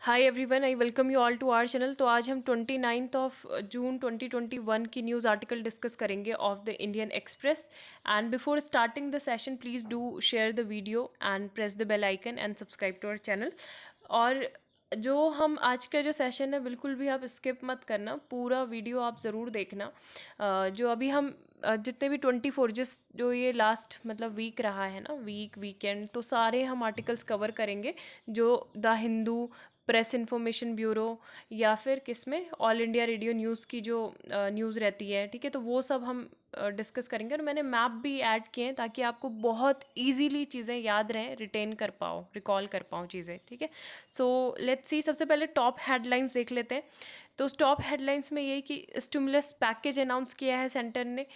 Hi everyone, I welcome you all to our channel. तो आज हम 29 ऑफ जून 2021 की न्यूज़ आर्टिकल डिस्कस करेंगे of the Indian Express. And before starting the session please do share the video and press the bell icon and subscribe to our channel. और जो हम आज का जो सेशन है बिल्कुल भी आप स्किप मत करना, पूरा वीडियो आप ज़रूर देखना। जो अभी हम जितने भी 24 जो ये लास्ट मतलब वीक रहा है ना, वीकेंड, तो सारे हम आर्टिकल्स कवर करेंगे जो the Hindu, press information bureau या फिर किस में ऑल इंडिया रेडियो न्यूज़ की जो न्यूज़ रहती है, ठीक है। तो वो सब हम डिस्कस करेंगे और मैंने मैप भी ऐड किए हैं ताकि आपको बहुत इजीली चीज़ें याद रहें, रिटेन कर पाओ, रिकॉल कर पाओ चीज़ें, ठीक है। सो लेट्स सी, सबसे पहले टॉप हेडलाइंस देख लेते हैं। तो टॉप हेडलाइंस में यही कि स्टिमुलस पैकेज अनाउंस किया है सेंटर ने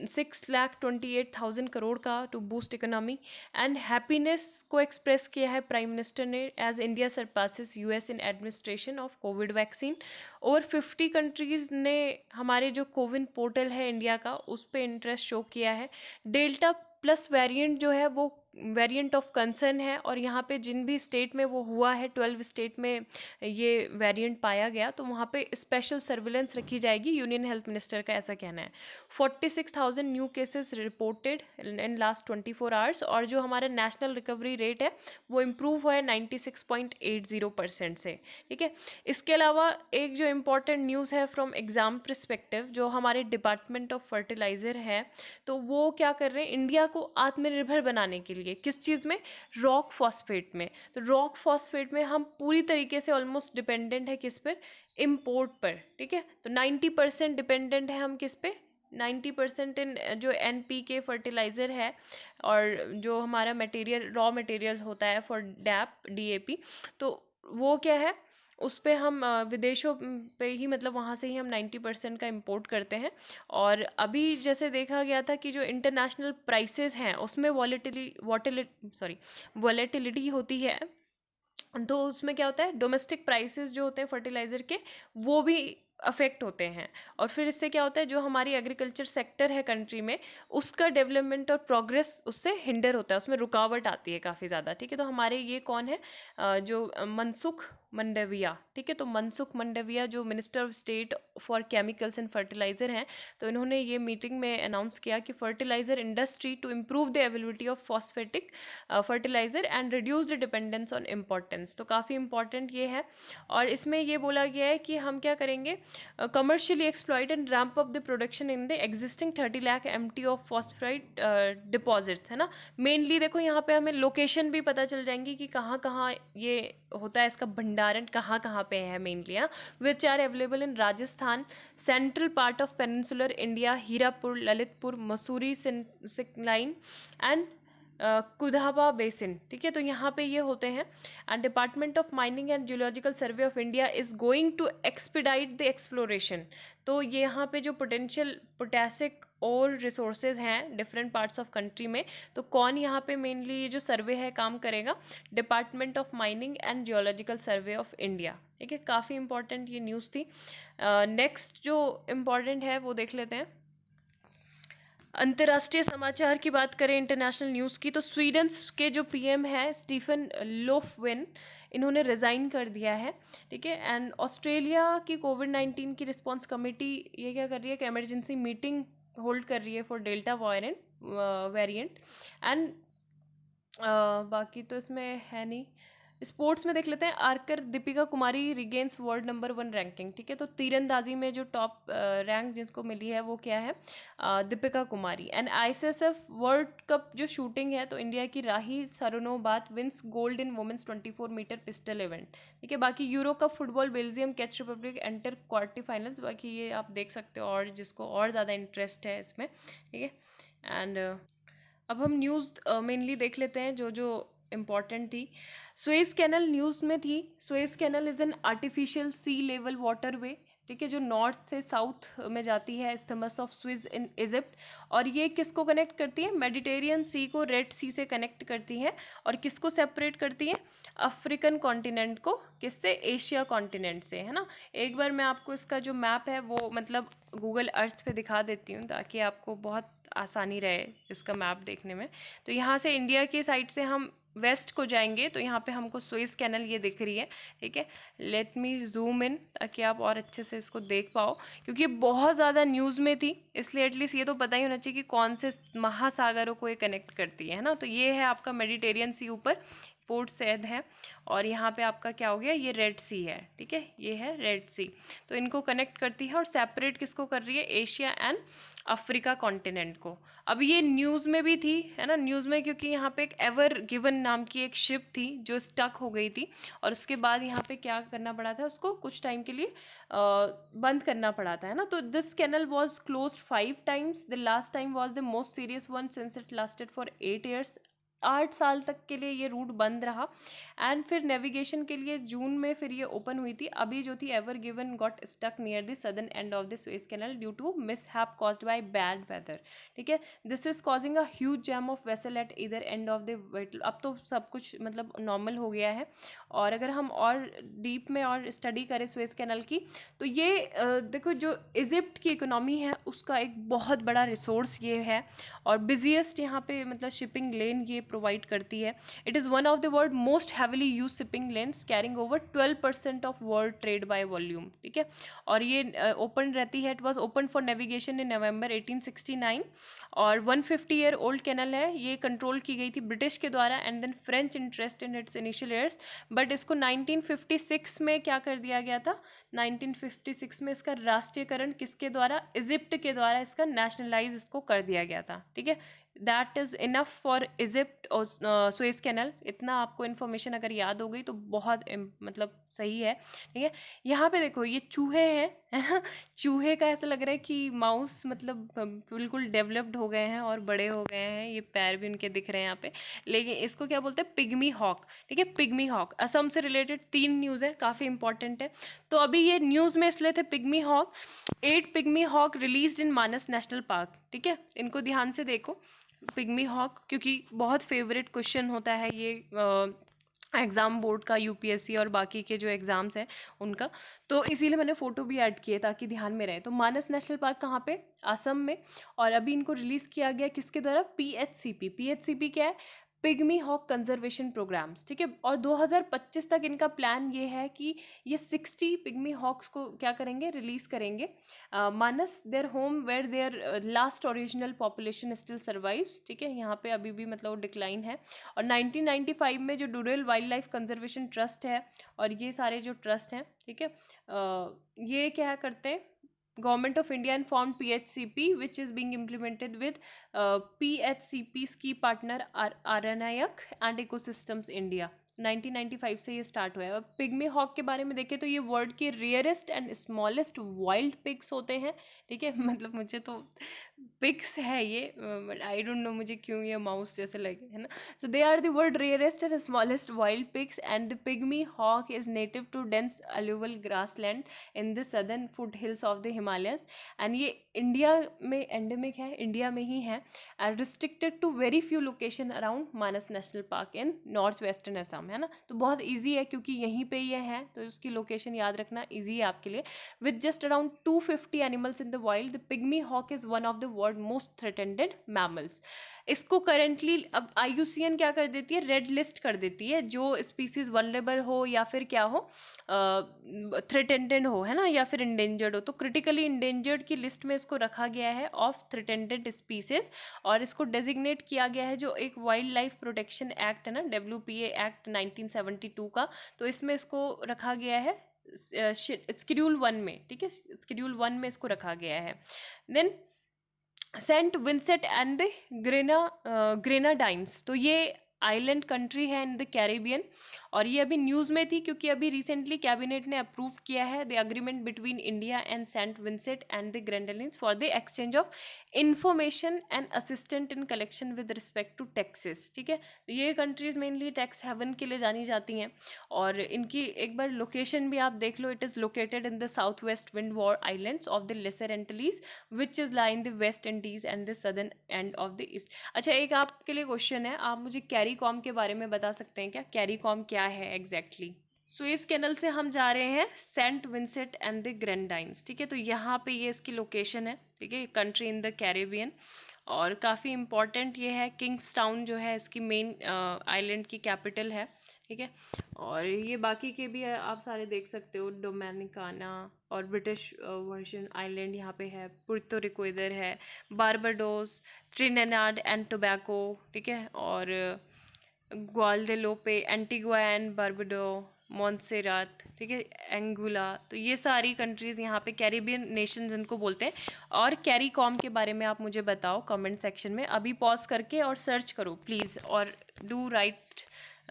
6,28,000 करोड़ का to boost economy. And happiness को एक्सप्रेस किया है प्राइम मिनिस्टर ने as India surpasses US in administration of COVID vaccine. Over 50 countries ने हमारे जो कोविन पोर्टल है इंडिया का, उस पर इंटरेस्ट शो किया है। डेल्टा प्लस वेरिएंट जो है वो वेरिएंट ऑफ कंसर्न है, और यहाँ पे जिन भी स्टेट में वो हुआ है, 12 स्टेट में ये वेरिएंट पाया गया, तो वहाँ पे स्पेशल सर्विलेंस रखी जाएगी, यूनियन हेल्थ मिनिस्टर का ऐसा कहना है। 46,000 new cases reported in last 24 hours, और जो हमारा नेशनल रिकवरी रेट है वो इम्प्रूव हुआ है 96.80% से, ठीक है। इसके अलावा एक जो इम्पॉर्टेंट न्यूज़ है फ्रॉम एग्जाम परस्पेक्टिव, जो हमारे डिपार्टमेंट ऑफ फर्टिलाइज़र है, तो वो क्या कर रहे हैं इंडिया को आत्मनिर्भर बनाने के लिए, किस चीज़ में, रॉक फॉस्फेट में। तो रॉक फॉस्फेट में हम पूरी तरीके से ऑलमोस्ट डिपेंडेंट है किस पर, इम्पोर्ट पर, ठीक है। तो 90% डिपेंडेंट है हम किस पे, 90% इन जो NPK फर्टिलाइज़र है, और जो हमारा मटेरियल, रॉ मटेरियल होता है फॉर डैप DAP, तो वो क्या है, उस पे हम विदेशों पे ही, मतलब वहाँ से ही हम 90% का इंपोर्ट करते हैं। और अभी जैसे देखा गया था कि जो इंटरनेशनल प्राइसेस हैं उसमें वॉलेटिलिटी होती है, तो उसमें क्या होता है, डोमेस्टिक प्राइसेस जो होते हैं फर्टिलाइज़र के, वो भी अफेक्ट होते हैं। और फिर इससे क्या होता है, जो हमारी एग्रीकल्चर सेक्टर है कंट्री में, उसका डेवलपमेंट और प्रोग्रेस उससे हिंडर होता है, उसमें रुकावट आती है काफ़ी ज़्यादा, ठीक है। तो हमारे ये कौन है, जो मनसुख मंडाविया, ठीक है। तो मनसुख मंडाविया जो minister of state for chemicals and fertiliser हैं, तो इन्होंने ये मीटिंग में अनाउंस किया कि fertiliser industry to improve the availability of phosphatic fertiliser and reduce the dependence on importance. तो काफ़ी इंपॉर्टेंट ये है। और इसमें ये बोला गया है कि हम क्या करेंगे, commercially exploit and ramp up the production in the existing 30 lakh MT of phosphorite deposit, है ना। मेनली देखो यहाँ पे हमें लोकेशन भी पता चल जाएंगी कि कहाँ कहाँ ये होता है, इसका भंडारण कहाँ कहाँ पे है मेनली, है ना। Which are available in Rajasthan, central part of peninsular India, Hirapur, Lalitpur, Mussoorie syncline and Cuddapah basin, ठीक है। तो यहाँ पे ये होते हैं। And department of mining and geological survey of India is going to expedite the exploration. तो ये यहाँ पे जो पोटेंशियल पोटेसिक और रिसोर्सेज हैं डिफरेंट पार्ट्स ऑफ कंट्री में, तो कौन यहाँ पे मेनली ये जो सर्वे है काम करेगा, department of mining and geological survey of India, ठीक है। काफ़ी इंपॉर्टेंट ये न्यूज़ थी। नेक्स्ट जो इम्पॉर्टेंट है वो देख लेते हैं। अंतर्राष्ट्रीय समाचार की बात करें, इंटरनेशनल न्यूज़ की, तो स्वीडन के जो PM है स्टीफन लोफवेन, इन्होंने रिज़ाइन कर दिया है, ठीक है। एंड ऑस्ट्रेलिया की कोविड-19 की रिस्पांस कमेटी ये क्या कर रही है कि इमरजेंसी मीटिंग होल्ड कर रही है फॉर डेल्टा वेरिएंट। एंड बाकी तो इसमें है नहीं। स्पोर्ट्स में देख लेते हैं, आर्कर Deepika Kumari regains world number 1 ranking, ठीक है। तो तीरंदाजी में जो टॉप रैंक जिसको मिली है वो क्या है, Deepika Kumari. And ICSF World Cup जो शूटिंग है, तो इंडिया की Rahi Sarnobat wins gold in women's 24 metre pistol event, ठीक है। बाकी Euro Cup football, Belgium Czech Republic enter quarter finals, बाकी ये आप देख सकते हो, और जिसको और ज़्यादा इंटरेस्ट है इसमें, ठीक है। एंड अब हम न्यूज़ मेनली देख लेते हैं जो जो इम्पॉर्टेंट थी। सुएज कैनल न्यूज़ में थी। Suez canal is an artificial sea level waterway, ठीक है, जो नॉर्थ से साउथ में जाती है, isthmus of Suez in Egypt. और ये किसको कनेक्ट करती है, मेडिटेरियन सी को रेड सी से कनेक्ट करती है। और किसको सेपरेट करती है, अफ्रीकन कॉन्टिनेंट को किससे, एशिया कॉन्टिनेंट से, है ना। एक बार मैं आपको इसका जो मैप है वो मतलब गूगल अर्थ पे दिखा देती हूँ ताकि आपको बहुत आसानी रहे इसका मैप देखने में। तो यहाँ से इंडिया के साइड से हम वेस्ट को जाएंगे तो यहाँ पे हमको सुएज कैनल ये दिख रही है, ठीक है। लेट मी जूम इन ताकि आप और अच्छे से इसको देख पाओ, क्योंकि ये बहुत ज़्यादा न्यूज़ में थी, इसलिए एटलीस्ट ये तो पता ही होना चाहिए कि कौन से महासागरों को ये कनेक्ट करती है ना। तो ये है आपका मेडिटेरियन सी ऊपर, पोर्ट सैद है, और यहाँ पे आपका क्या हो गया, ये रेड सी है, ठीक है, ये है रेड सी। तो इनको कनेक्ट करती है और सेपरेट किसको कर रही है, एशिया एंड अफ्रीका कॉन्टिनेंट को। अब ये न्यूज़ में भी थी, है ना, न्यूज़ में, क्योंकि यहाँ पे एक एवर गिवन नाम की एक शिप थी जो स्टक हो गई थी, और उसके बाद यहाँ पे क्या करना पड़ा था, उसको कुछ टाइम के लिए बंद करना पड़ा था, है ना। तो this canal was close 5 times, the last time was the most serious one since it lasted for 8 years। 8 साल तक के लिए ये रूट बंद रहा, एंड फिर नेविगेशन के लिए जून में फिर ये ओपन हुई थी। अभी जो थी Ever Given got stuck near the southern end of the Suez canal due to mishap caused by bad weather, ठीक है। This is causing a huge jam of vessel at either end of the, अब तो सब कुछ मतलब normal हो गया है। और अगर हम और डीप में और स्टडी करें सुएज कैनल की, तो ये देखो, जो इजिप्ट की इकोनॉमी है उसका एक बहुत बड़ा रिसोर्स ये है, और बिजिएस्ट यहाँ पे मतलब शिपिंग लेन ये प्रोवाइड करती है। It is one of the world most heavily use shipping lanes carrying over 12% of world trade by volume, ठीक है। और ये ओपन रहती है, it was open for navigation in November 1869, और 150 ईयर ओल्ड कैनल है, ये कंट्रोल की गई थी ब्रिटिश के द्वारा and then French interest in its initial years, but इसको 1956 में क्या कर दिया गया था, 1956 में इसका राष्ट्रीयकरण किसके द्वारा, इजिप्ट के द्वारा इसका नेशनलाइज इसको कर दिया गया था, ठीक है। That is enough for Egypt और सुएज कैनल। इतना आपको इन्फॉर्मेशन अगर याद हो गई तो बहुत मतलब सही है, ठीक है। यहाँ पे देखो ये चूहे हैं, है ना। चूहे का ऐसा लग रहा है कि माउस मतलब बिल्कुल डेवलप्ड हो गए हैं और बड़े हो गए हैं, ये पैर भी उनके दिख रहे हैं यहाँ पे। लेकिन इसको क्या बोलते हैं, पिग्मी हॉक, ठीक है। पिग्मी हॉक असम से रिलेटेड 3 न्यूज़ है, काफ़ी इंपॉर्टेंट है। तो अभी ये न्यूज़ में इसलिए थे pygmy hog, 8 pygmy hog released in Manas national park, ठीक है। इनको ध्यान से देखो, पिग्मी हॉक, क्योंकि बहुत फेवरेट क्वेश्चन होता है ये एग्ज़ाम बोर्ड का, यूपीएससी और बाकी के जो एग्ज़ाम्स हैं उनका, तो इसीलिए मैंने फ़ोटो भी ऐड किए ताकि ध्यान में रहे। तो मानस नेशनल पार्क कहाँ पे, असम में, और अभी इनको रिलीज़ किया गया किसके द्वारा, पीएचसीपी। पीएचसीपी क्या है, पिग्मी हॉक कंजर्वेशन प्रोग्राम्स, ठीक है। और 2025 तक इनका प्लान ये है कि ये 60 पिग्मी हॉक्स को क्या करेंगे, रिलीज़ करेंगे Manas, their home where their last original population still survives, ठीक है। यहाँ पे अभी भी मतलब डिक्लाइन है। और 1995 में जो डूरल वाइल्ड लाइफ कंजर्वेशन ट्रस्ट है, और ये सारे जो ट्रस्ट हैं, ठीक है, ये क्या करते हैं, Government of India informed PHCP, which is being implemented with PHCP's key partner Aranayak and Ecosystems India। 1995 से ये स्टार्ट हुआ है। अब पिग्मी हॉक के बारे में देखें तो ये वर्ल्ड के rarest and smallest wild pigs होते हैं, ठीक है। मतलब मुझे तो पिग्स है ये, बट आई डोंट नो मुझे क्यों ये माउस जैसे लगे, है ना। So they are the world rarest and smallest wild pigs, and the pygmy hog is native to dense alluvial grassland in the southern foothills of the Himalayas, and ये India में endemic है, India में ही है, and restricted to very few location around Manas national park in north western Assam, है ना। तो बहुत ईजी है क्योंकि यहीं पे ये है, तो उसकी लोकेशन याद रखना ईजी है आपके लिए। With just around 250 animals in the wild, the pygmy hog is one of the world most threatened mammals. इसको करेंटली अब IUCN क्या कर देती है, रेड लिस्ट कर देती है, जो स्पीसीज वल्नरेबल हो या फिर क्या हो, थ्रेटेंडेड हो, है ना, या फिर इंडेंजर्ड हो। तो क्रिटिकली इंडेंजर्ड की लिस्ट में इसको रखा गया है ऑफ थ्रेटेंडेड स्पीसीज, और इसको डेजिग्नेट किया गया है जो एक वाइल्ड लाइफ प्रोटेक्शन एक्ट है ना, WPA एक्ट 1972 का, तो इसमें इसको रखा गया है शेड्यूल 1 में, ठीक है, शेड्यूल 1 में इसको रखा गया है। Then Saint Vincent and the Grenadines, तो ये आइलैंड कंट्री है इन द कैरिबियन, और ये अभी न्यूज़ में थी क्योंकि अभी रिसेंटली कैबिनेट ने अप्रूव किया है the agreement between India and Saint Vincent and the Grenadines for the exchange of information and assistant in collection with respect to taxes, ठीक है। तो ये कंट्रीज मेनली टैक्स हेवन के लिए जानी जाती हैं, और इनकी एक बार लोकेशन भी आप देख लो, it is located in the south west windward islands of the Lesser Antilles which is lie in the West Indies and the southern end of the east. अच्छा, एक आपके लिए क्वेश्चन है, आप मुझे कैरीकॉम के बारे में बता सकते हैं क्या, कैरीकॉम क्या है एग्जैक्टली। सुएज कैनल से हम जा रहे हैं Saint Vincent and the Grenadines, ठीक है। तो यहाँ पे ये इसकी लोकेशन है, ठीक है, कंट्री इन द कैरिबियन, और काफ़ी इम्पॉर्टेंट ये है, किंग्स टाउन जो है इसकी मेन आइलैंड की कैपिटल है, ठीक है। और ये बाकी के भी आप सारे देख सकते हो, डोमिनिकाना और ब्रिटिश वर्जन आइलैंड यहाँ पे है, पुर्तो रिको इधर है, बारबाडोस, ट्रिनिडाद एंड टोबैको, ठीक है, और ग्वादेलोपे, एंटीगुआ एंड बारबुडो, मॉन्सेरात, ठीक है, एंगुला। तो ये सारी कंट्रीज़ यहाँ पे कैरिबियन नेशंस इनको बोलते हैं। और कैरीकॉम के बारे में आप मुझे बताओ कमेंट सेक्शन में, अभी पॉज करके और सर्च करो प्लीज़, और do right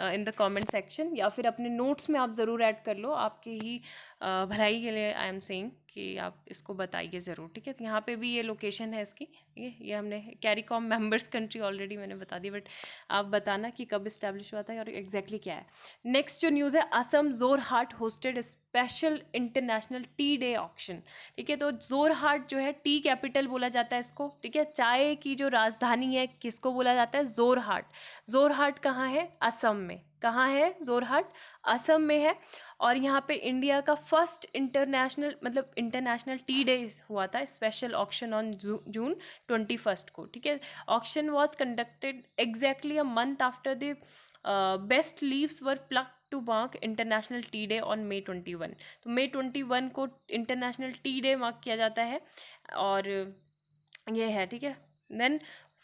in the comment section, या फिर अपने नोट्स में आप ज़रूर ऐड कर लो, आपकी ही भलाई के लिए आई एम सेइंग कि आप इसको बताइए ज़रूर, ठीक है। तो यहाँ पे भी ये लोकेशन है इसकी, ठीक है। ये हमने कैरीकॉम मेंबर्स कंट्री ऑलरेडी मैंने बता दी, बट आप बताना कि कब इस्टेब्लिश हुआ था और एग्जैक्टली क्या है। नेक्स्ट जो न्यूज़ है, Assam Jorhat hosted special international Tea day auction, ठीक है। तो जोरहाट जो है टी कैपिटल बोला जाता है इसको, ठीक है। चाय की जो राजधानी है किसको बोला जाता है? जोरहाट। जोरहाट कहाँ है? असम में। कहाँ है जोरहाट? असम में है। और यहाँ पे इंडिया का फर्स्ट इंटरनेशनल मतलब इंटरनेशनल टी डे हुआ था, स्पेशल ऑक्शन ऑन जून 21 को, ठीक है। Auction was conducted exactly a month after the best leaves were plucked to mark International Tea Day on May 21। तो May 21 को इंटरनेशनल टी डे मार्क किया जाता है, और ये है, ठीक है। देन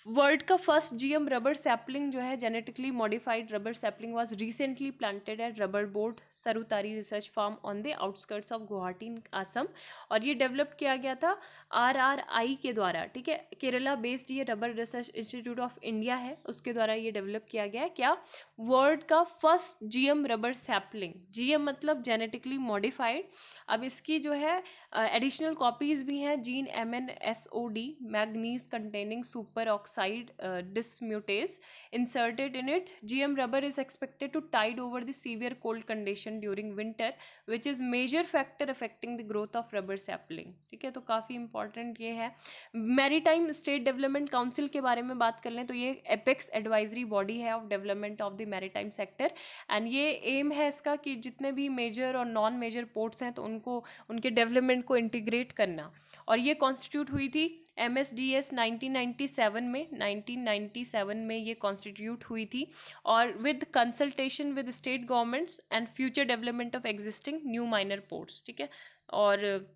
वर्ल्ड का फर्स्ट जीएम रबर सैपलिंग जो है, genetically modified rubber sapling was recently planted at rubber board Sarutari research farm on the outskirts of Guwahati in Assam. और ये डेवलप किया गया था आरआरआई के द्वारा, ठीक है। केरला बेस्ड ये rubber research institute of India है, उसके द्वारा ये डेवलप किया गया है। क्या? वर्ल्ड का first GM rubber sapling. GM मतलब जेनेटिकली मॉडिफाइड। अब इसकी जो है एडिशनल कॉपीज़ भी हैं, gene MnSOD manganese containing super oxide dismutase inserted in it. GM rubber is expected to tide over the severe cold condition during winter which is major factor affecting the growth of rubber sapling, ठीक है। तो काफ़ी important ये है। Maritime state development council के बारे में बात कर लें तो ये एपेक्स एडवाइजरी बॉडी है of development of the maritime sector, and ये एम है इसका कि जितने भी मेजर और नॉन मेजर पोर्ट्स हैं तो उनको उनके डेवलपमेंट को इंटीग्रेट करना। और ये कॉन्स्टिट्यूट हुई थी MSDS 1997 में ये कॉन्स्टिट्यूट हुई थी, और with consultation with state governments and future development of existing new minor ports, ठीक है। और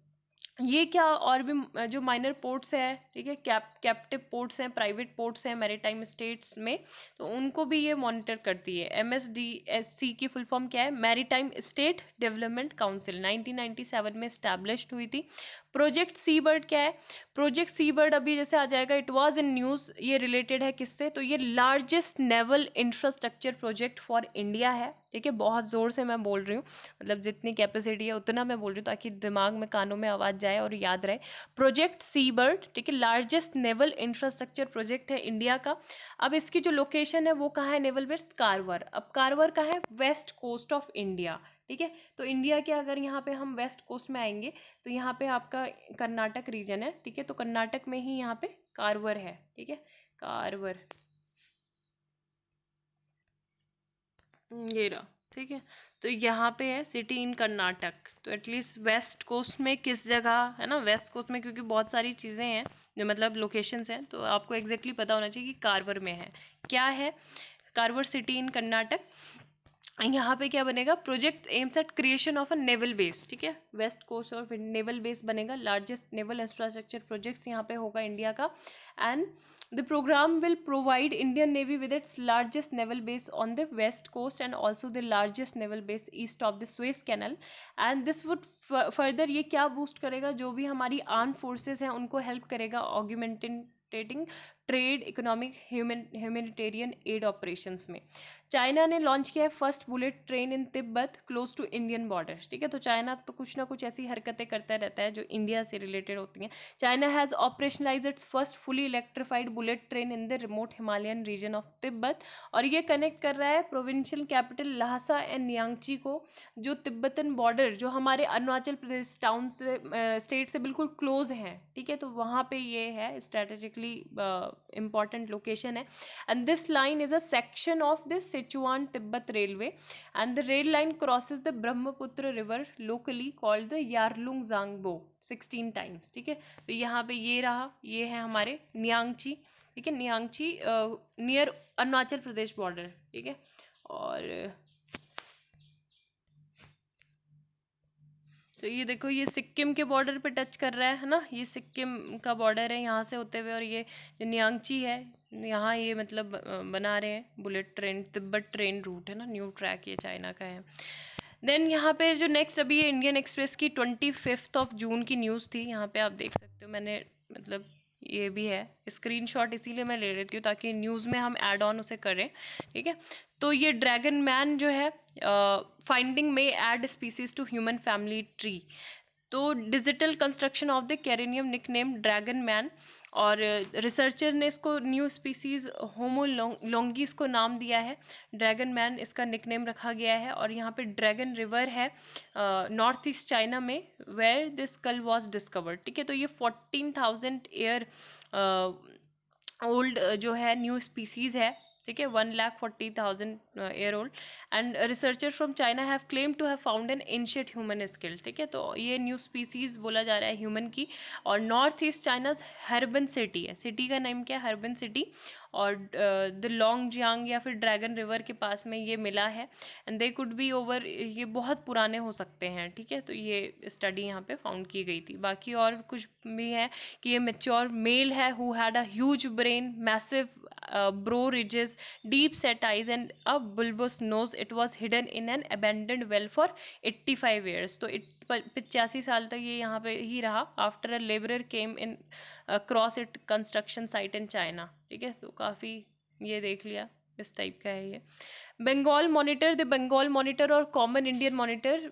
ये क्या और भी जो माइनर पोर्ट्स है, ठीक है, कैप्टिव पोर्ट्स हैं, प्राइवेट पोर्ट्स हैं मैरीटाइम स्टेट्स में, तो उनको भी ये मॉनिटर करती है। MSDSC की फुल फॉर्म क्या है? मैरीटाइम स्टेट डेवलपमेंट काउंसिल, 1997 में इस्टेब्लिश्ड हुई थी। प्रोजेक्ट सी बर्ड क्या है? प्रोजेक्ट सी बर्ड अभी जैसे आ जाएगा, इट वाज इन न्यूज़। ये रिलेटेड है किससे? तो ये largest naval infrastructure project for India है, ठीक है। बहुत ज़ोर से मैं बोल रही हूँ, मतलब जितनी कैपेसिटी है उतना मैं बोल रही हूँ ताकि दिमाग में कानों में आवाज़ जाए और याद रहे। प्रोजेक्ट सी बर्ड, ठीक है, लार्जेस्ट नेवल इंफ्रास्ट्रक्चर प्रोजेक्ट है इंडिया का। अब इसकी जो लोकेशन है वो कहाँ है? Naval base कारवर। अब कारवर कहाँ है? वेस्ट कोस्ट ऑफ इंडिया, ठीक है। तो इंडिया के अगर यहाँ पे हम वेस्ट कोस्ट में आएंगे तो यहाँ पे आपका कर्नाटक रीजन है, ठीक है। तो कर्नाटक में ही यहाँ पे कारवर है, ठीक है, कारवर, ये रहा, ठीक है। तो यहाँ पे है सिटी इन कर्नाटक। तो एटलीस्ट वेस्ट कोस्ट में किस जगह है ना, वेस्ट कोस्ट में, क्योंकि बहुत सारी चीज़ें हैं जो मतलब लोकेशंस हैं, तो आपको एग्जैक्टली पता होना चाहिए कि कारवर में है क्या है। Karwar city in Karnataka. यहाँ पे क्या बनेगा? Project aims at creation of a naval base, ठीक है। वेस्ट कोस्ट और फिर नेवल बेस बनेगा, लार्जेस्ट नेवल इंफ्रास्ट्रक्चर प्रोजेक्ट्स यहाँ पे होगा इंडिया का। And the programme will provide Indian navy with its largest naval base on the west coast and also the largest naval base east of the Suez canal. And this would further, ये क्या boost करेगा? जो भी हमारी arm forces हैं उनको help करेगा augmenting trade, economic, humanitarian aid operations में। चाइना ने लॉन्च किया है first bullet train in Tibet close to Indian border, ठीक है। तो चाइना तो कुछ ना कुछ ऐसी हरकतें करता रहता है जो इंडिया से रिलेटेड होती हैं। China has operationalised its first fully electrified bullet train in the remote Himalayan region of Tibet, और ये कनेक्ट कर रहा है provincial capital Lhasa and Nyingchi को, जो तिब्बतन बॉर्डर जो हमारे अरुणाचल प्रदेश टाउन से स्टेट से बिल्कुल क्लोज हैं, ठीक है। तो वहाँ पे ये है स्ट्रेटेजिकली important लोकेशन है। And this line is a section of this Sichuan Tibet railway, and the rail line crosses the Brahmaputra river locally called the Yarlung Tsangpo 16 times, ठीक है। तो यहाँ पे ये रहा, ये है हमारे नियांगची, ठीक है, नियांगची नियर अरुणाचल प्रदेश बॉर्डर, ठीक है। और तो ये देखो, ये सिक्किम के बॉर्डर पे टच कर रहा है ना, ये सिक्किम का बॉर्डर है यहाँ से होते हुए, और ये जो नियांगची है यहाँ, ये मतलब बना रहे हैं bullet train, Tibet train route है ना, न्यू ट्रैक, ये चाइना का है। देन यहाँ पे जो नेक्स्ट अभी ये इंडियन एक्सप्रेस की 25 जून की न्यूज़ थी, यहाँ पे आप देख सकते हो, मैंने मतलब ये भी है स्क्रीनशॉट, इसीलिए मैं ले लेती हूँ ताकि न्यूज़ में हम ऐड ऑन उसे करें, ठीक है। तो ये ड्रैगन मैन जो है, फाइंडिंग में add species to human family tree, तो digital construction of the cranium nickname dragon man, और रिसर्चर ने इसको न्यू स्पीसीज होमो लोंगिस को नाम दिया है, ड्रैगन मैन इसका निकनेम रखा गया है। और यहाँ पे ड्रैगन रिवर है नॉर्थ ईस्ट चाइना में, where this skull was discovered, ठीक है। तो ये 14,000 ईयर ओल्ड जो है न्यू स्पीसीज है, ठीक है, 1,40,000 year old, and researcher from China have claim to have found an ancient human skill, ठीक है। तो ये न्यू स्पीसीज बोला जा रहा है ह्यूमन की, और नॉर्थ ईस्ट चाइनाज हर्बन सिटी है, सिटी का नाम क्या है, हर्बन सिटी, और द लॉन्ग जियांग या फिर ड्रैगन रिवर के पास में ये मिला है, and they could be over, ये बहुत पुराने हो सकते हैं, ठीक है। तो ये स्टडी यहाँ पे फाउंड की गई थी। बाकी और कुछ भी है कि ये मेच्योर मेल है who had a huge brain, massive bro ridges, deep set eyes and a bulbous nose. It was hidden in an abandoned well for 85 years. तो 85 साल तक ये यहाँ पे ही रहा, after a labourer came in cross it construction site in China, ठीक है। तो काफ़ी ये देख लिया, इस टाइप का है ये। Bengal monitor, the Bengal monitor और common Indian monitor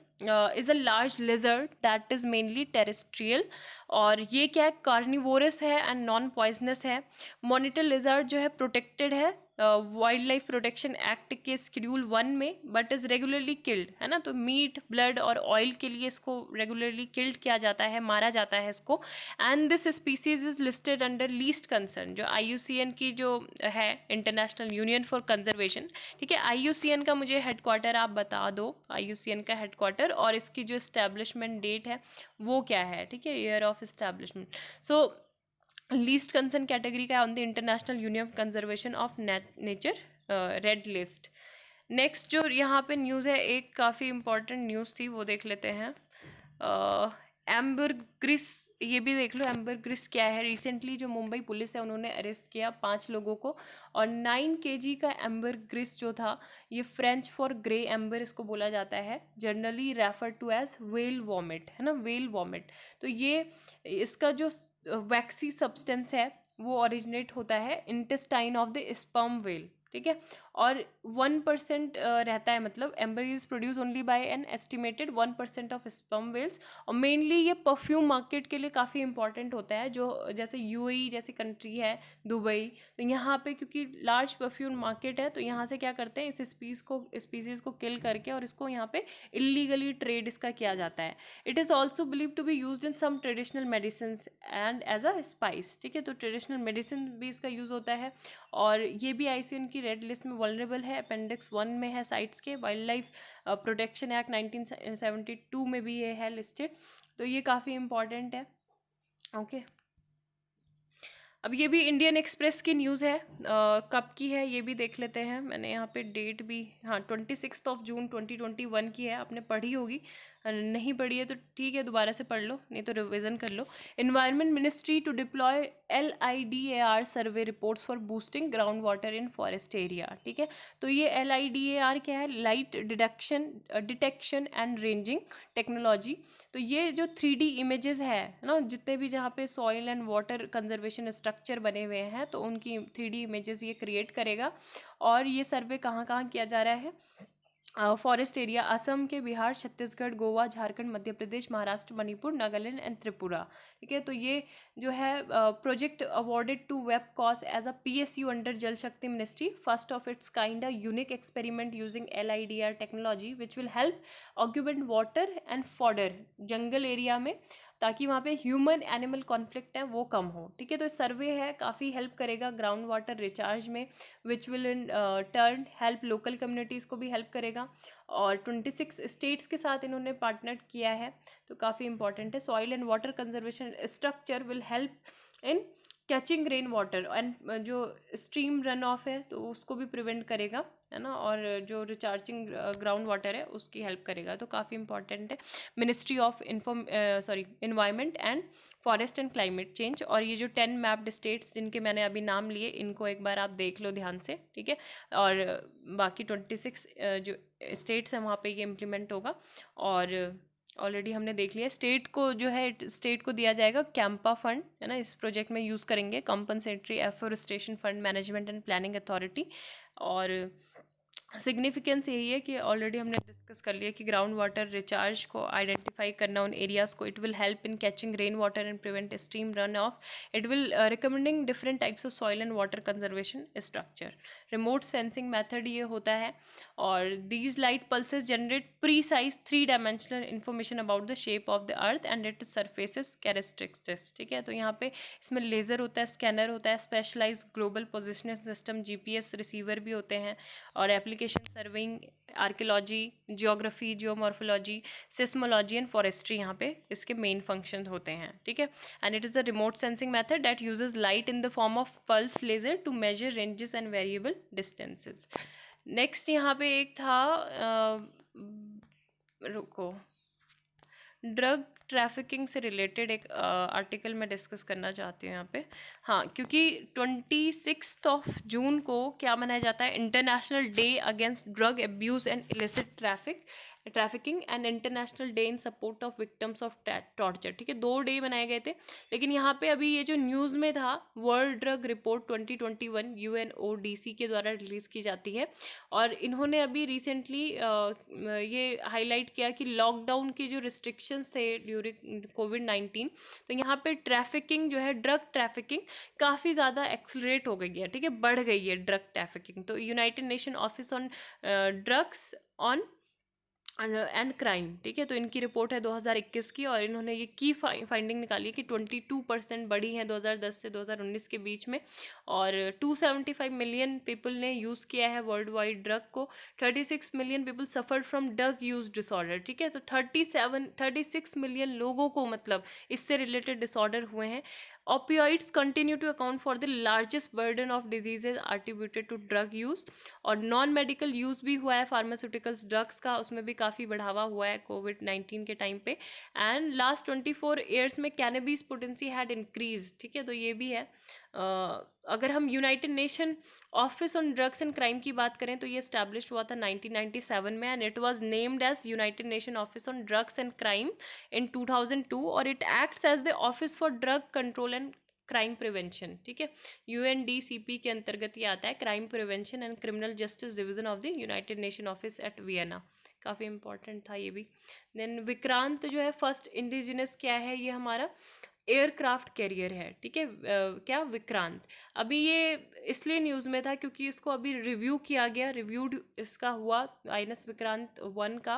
is a large lizard that is mainly terrestrial, और ये क्या है, कार्निवोरस है एंड नॉन पॉइजनस है। मॉनिटर लिजर्ड जो है प्रोटेक्टेड है वाइल्ड लाइफ प्रोटेक्शन एक्ट के शेड्यूल 1 में, बट इज़ रेगुलरली किल्ड, है ना। तो मीट, ब्लड और ऑयल के लिए इसको रेगुलरली किल्ड किया जाता है, मारा जाता है इसको। And this species is listed under least concern, जो IUCN की जो है, इंटरनेशनल यूनियन फॉर कंजर्वेशन, ठीक है। IUCN का मुझे हेडक्वार्टर आप बता दो, IUCN का हेडक्वार्टर, और इसकी जो इस्टेब्लिशमेंट डेट है वो क्या है, ठीक है, year of establishment. So least concern category का on the international union conservation of nature red list. Next जो यहाँ पे न्यूज़ है, एक काफ़ी इंपॉर्टेंट न्यूज़ थी, वो देख लेते हैं। एम्बरग्रिस, ये भी देख लो एम्बरग्रिस क्या है। रिसेंटली जो मुंबई पुलिस है उन्होंने अरेस्ट किया 5 लोगों को, और 9 kg का एम्बरग्रिस जो था, ये फ्रेंच फॉर ग्रे एम्बर इसको बोला जाता है, generally refer to as whale vomit, है ना, वेल वॉमिट। तो ये इसका जो वैक्सी सब्सटेंस है वो ओरिजिनेट होता है intestine of the sperm whale, ठीक है। और 1% रहता है, मतलब amber is produce only by an estimated 1% of sperm whales, और मेनली ये परफ्यूम मार्केट के लिए काफ़ी इंपॉर्टेंट होता है, जो जैसे UAE जैसी कंट्री है, दुबई, तो यहाँ पे क्योंकि लार्ज परफ्यूम मार्केट है, तो यहाँ से क्या करते हैं, इस स्पीसीज को किल करके और इसको यहाँ पे इलीगली ट्रेड इसका किया जाता है। It is also believe to be use in some traditional medicine and as a spice, ठीक है। तो ट्रेडिशनल मेडिसिन भी इसका यूज़ होता है, और ये भी IUCN की रेड लिस्ट में वल्नरेबल है, अपेंडिक्स 1 में है साइट्स के। वाइल्ड लाइफ प्रोटेक्शन एक्ट 1972 में भी ये है लिस्टेड, तो ये काफ़ी इंपॉर्टेंट है, ओके। अब ये भी इंडियन एक्सप्रेस की न्यूज़ है, कब की है ये भी देख लेते हैं। मैंने यहाँ पे डेट भी, हाँ 26 जून 2021 की है, आपने पढ़ी होगी, नहीं पढ़ी है तो ठीक है, दोबारा से पढ़ लो, नहीं तो रिवीजन कर लो। Environment ministry to deploy LIDAR survey reports for boosting ground water in forest area, ठीक है। तो ये LIDAR क्या है, light detection and ranging technology. तो ये जो 3D इमेजेस है ना, जितने भी जहाँ पे soil and water conservation structure बने हुए हैं, तो उनकी 3D इमेजेस ये क्रिएट करेगा। और ये सर्वे कहाँ कहाँ किया जा रहा है, फॉरेस्ट एरिया असम के, बिहार, छत्तीसगढ़, गोवा, झारखंड, मध्य प्रदेश, महाराष्ट्र, मणिपुर, नागालैंड एंड त्रिपुरा, ठीक है। तो ये जो है प्रोजेक्ट अवॉर्डेड टू वेबकॉस as a PSU under Jal Shakti ministry, first of its kind a unique experiment using LIDAR technology which will help occupant water and fodder jungle area में, ताकि वहाँ पे ह्यूमन एनिमल कॉन्फ्लिक्ट है वो कम हो, ठीक है। तो सर्वे है काफ़ी हेल्प करेगा ग्राउंड वाटर रिचार्ज में, which will in turn help local communities को भी हेल्प करेगा। और 26 स्टेट्स के साथ इन्होंने पार्टनर किया है, तो काफ़ी इंपॉर्टेंट है। Soil and water conservation structure will help in catching rain water and जो स्ट्रीम रन ऑफ है तो उसको भी प्रिवेंट करेगा, है ना, और जो रिचार्जिंग ग्राउंड वाटर है उसकी हेल्प करेगा, तो काफ़ी इंपॉर्टेंट है। Ministry of environment and forest and climate change, और ये जो 10 मैप्ड स्टेट्स जिनके मैंने अभी नाम लिए, इनको एक बार आप देख लो ध्यान से, ठीक है। और बाकी 26 जो स्टेट्स हैं वहाँ पे ये इम्प्लीमेंट होगा। और ऑलरेडी हमने देख लिया, स्टेट को जो है, स्टेट को दिया जाएगा कैंपा फंड, है ना, इस प्रोजेक्ट में यूज़ करेंगे, compensatory afforestation fund management and planning authority. और सिग्निफिकेंस यही है कि ऑलरेडी हमने डिस्कस कर लिया कि ग्राउंड वाटर रिचार्ज को आइडेंटिफाई करना उन एरियाज को, it will help in catching rain water and prevent stream run of, it will recommending different types of soil and water conservation structure. Remote sensing method ये होता है, और these light pulses generate precise 3 dimensional information about the shape of the earth and it surfaces characteristics, ठीक है। तो यहाँ पे इसमें लेज़र होता है, स्कैनर होता है, specialise global positioning system GPS receiver भी होते हैं, और application serving archaeology, geography, geomorphology, seismology and forestry यहाँ पे इसके मेन फंक्शन होते हैं, ठीक है। And it is a remote sensing method that uses light in the form of pulse laser to measure ranges and variable distances. Next यहाँ पे एक था रुको, ड्रग ट्रैफिकिंग से रिलेटेड एक आर्टिकल मैं डिस्कस करना चाहती हूँ यहाँ पे। हाँ, क्योंकि 26 जून को क्या मनाया जाता है, international day against drug abuse and illicit trafficking and international day in support of victims of torture, ठीक है। 2 डे बनाए गए थे, लेकिन यहाँ पे अभी ये जो न्यूज़ में था, वर्ल्ड ड्रग रिपोर्ट 2021 UNODC के द्वारा रिलीज़ की जाती है, और इन्होंने अभी रिसेंटली ये हाईलाइट किया कि लॉकडाउन के जो रिस्ट्रिक्शंस थे ड्यूरिंग कोविड-19, तो यहाँ पे ट्रैफिकिंग जो है, ड्रग ट्रैफिकिंग काफ़ी ज़्यादा एक्सलरेट हो गई है, ठीक है, बढ़ गई है ड्रग ट्रैफिकिंग। तो United Nation office on drugs on and crime, ठीक है, तो इनकी रिपोर्ट है 2021 की, और इन्होंने ये की फाइंडिंग निकाली कि 22% बढ़ी है 2010 से 2019 के बीच में, और 275 मिलियन पीपल ने यूज़ किया है वर्ल्ड वाइड ड्रग को, 36 million people suffered from drug use disorder, ठीक है। तो 36 मिलियन लोगों को मतलब इससे रिलेटेड डिसऑर्डर हुए हैं। Opioids continue to account for the largest burden of diseases attributed to drug use, और नॉन मेडिकल यूज़ भी हुआ है फार्मास्यूटिकल्स ड्रग्स का, उसमें भी काफ़ी बढ़ावा हुआ है कोविड-19 के टाइम पे। एंड लास्ट 24 ईयर्स में कैनबिस पोटेंसी हैड इंक्रीज, ठीक है, तो ये भी है। अगर हम United Nation office on drugs and crime की बात करें तो ये इस्टेब्लिश हुआ था 1997 में, and it was named as United Nation office on drugs and crime in 2002, और it acts as the office for drug control and crime prevention, ठीक है। UNDCP के अंतर्गत ये आता है, crime prevention and criminal justice division of the United Nation office at Vienna, काफ़ी important था ये भी। देन विक्रांत जो है फर्स्ट इंडिजिनस क्या है, ये हमारा एयरक्राफ्ट कैरियर है, ठीक है। क्या, विक्रांत। अभी ये इसलिए न्यूज़ में था क्योंकि इसको अभी रिव्यू किया गया, रिव्यूड इसका हुआ INS विक्रांत 1 का,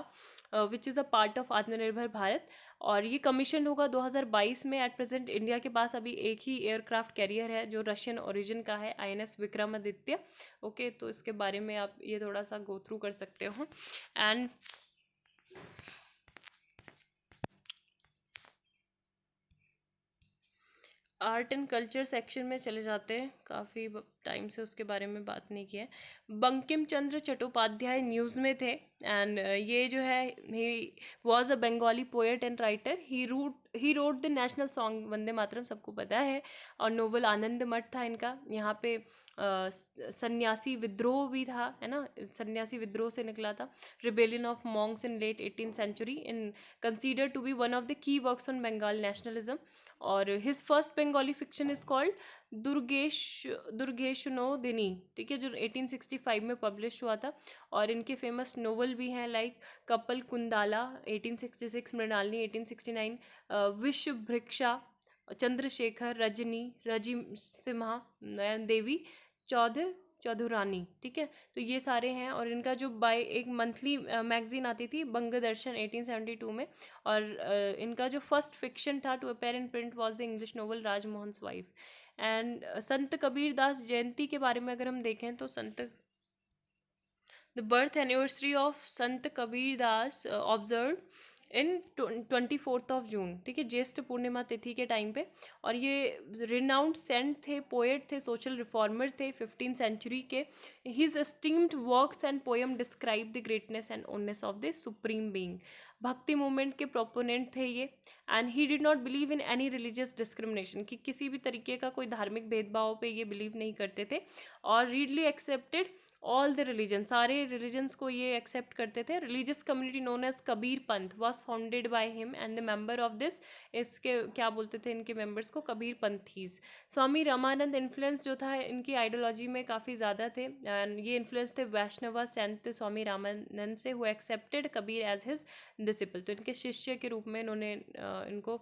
which is a part of आत्मनिर्भर भारत, और ये कमीशन होगा 2022 में। एट प्रेजेंट इंडिया के पास अभी एक ही एयरक्राफ्ट कैरियर है जो रशियन ओरिजिन का है, INS विक्रमादित्य, ओके। तो इसके बारे में आप ये थोड़ा सा गो थ्रू कर सकते हो। And art and culture section में चले जाते हैं, काफ़ी टाइम से उसके बारे में बात नहीं की है। बंकिम चंद्र चट्टोपाध्याय न्यूज़ में थे, एंड ये जो है, he was a Bengali poet and writer, he wrote the national song Vande Mataram, सबको पता है, और नोवेल आनंद मठ था इनका। यहाँ पे सन्यासी विद्रोह भी था, है ना, सन्यासी विद्रोह से निकला था, rebellion of monks in late 18th century, in consider to be one of the key works on Bengal nationalism. और his first Bengali fiction is called Durgeshnandini, ठीक है, जो 1865 में पब्लिश हुआ था। और इनके फेमस नोवेल भी हैं लाइक कपल कुंदाला 1866, मृणालिनी 1869, विश्व भिक्षा, चंद्रशेखर, रजनी, रजी सिम्हा, नयन देवी, चौधुरानी, ठीक है। तो ये सारे हैं, और इनका जो बाय एक मंथली मैगजीन आती थी बंगदर्शन 1872 में, और इनका जो फर्स्ट फिक्शन था to appear in print was the English novel Rajmohan's wife. And Sant Kabir दास जयंती के बारे में अगर हम देखें तो the birth anniversary of Sant Kabir Das observe in 24 जून, ठीक है, ज्येष्ठ पूर्णिमा तिथि के टाइम पे। और ये रिनाउंड सेंट थे, पोएट थे, सोशल रिफॉर्मर थे 15th सेंचुरी के। His esteemed works and poem describe the greatness and oneness of the supreme being. Bhakti movement के प्रोपोनेंट थे ये। And he did not believe in any religious discrimination, कि किसी भी तरीके का कोई धार्मिक भेदभाव पे ये बिलीव नहीं करते थे। और readily accepted all the religion, सारे रिलीजन्स को ये एक्सेप्ट करते थे। Religious community known as Kabir Panth was founded by him and the member of this, इसके क्या बोलते थे इनके मेंबर्स को, कबीर पंथीज। स्वामी रामानंद इन्फ्लुएंस जो था इनकी आइडियोलॉजी में काफ़ी ज़्यादा थे, एंड ये इन्फ्लुएंस थे वैष्णवा संत स्वामी रामानंद से, who accepted Kabir as his disciple. तो इनके शिष्य के रूप में इन्होंने इनको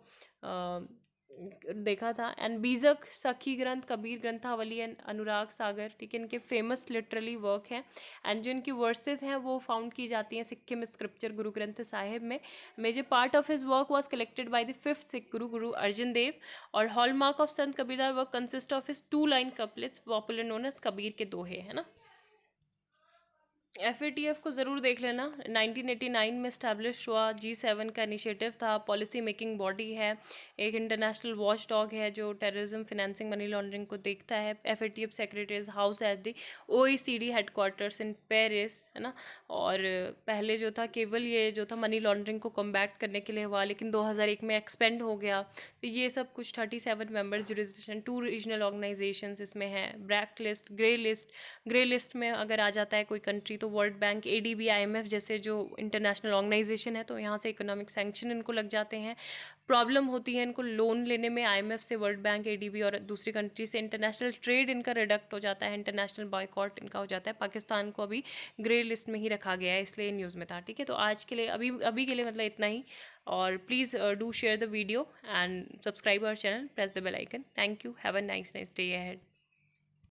देखा था। एंड बीजक, सखी ग्रंथ, कबीर ग्रंथावली एंड अनुराग सागर, ठीक है, इनके फेमस लिटरली वर्क हैं। एंड जो इनकी वर्सेस हैं वो फाउंड की जाती हैं सिक्किम स्क्रिप्चर गुरु ग्रंथ साहिब में। Major part of his work was collected by the 5th Sikh Guru, Guru Arjan Dev. और hallmark of Sant Kabirdas work consist of his 2 line couplets popular known as Kabir के दोहे, है ना। FATF को ज़रूर देख लेना। 1989 में इस्टेब्लिश हुआ, G7 का इनिशिएटिव था, पॉलिसी मेकिंग बॉडी है, एक इंटरनेशनल वॉच डॉग है जो टेररिज्म, फाइनेंसिंग, मनी लॉन्ड्रिंग को देखता है। FATF secretaries house at the OECD headquarters in Paris, है ना। और पहले जो था केवल ये जो था मनी लॉन्ड्रिंग को कम्बैट करने के लिए हुआ, लेकिन 2001 में एक्सपेंड हो गया। तो ये सब कुछ 37 मेंबर्स जुरिस्डिक्शन, 2 रीजनल ऑर्गेनाइजेशंस इसमें है। Black list, grey list, grey list में अगर आ जाता है कोई कंट्री तो वर्ल्ड बैंक, ADB, IMF जैसे जो इंटरनेशनल ऑर्गेनाइजेशन है, तो यहाँ से इकोनॉमिक सैंक्शन इनको लग जाते हैं। प्रॉब्लम होती है इनको लोन लेने में IMF से, वर्ल्ड बैंक, ADB और दूसरी कंट्री से। इंटरनेशनल ट्रेड इनका रिडक्ट हो जाता है, इंटरनेशनल बॉयकॉट इनका हो जाता है। पाकिस्तान को अभी ग्रे लिस्ट में ही रखा गया है, इसलिए न्यूज़ में था, ठीक है। तो आज के लिए अभी अभी के लिए मतलब इतना ही। और please do share the video and subscribe our channel, press the bell icon. Thank you, have a nice day ahead.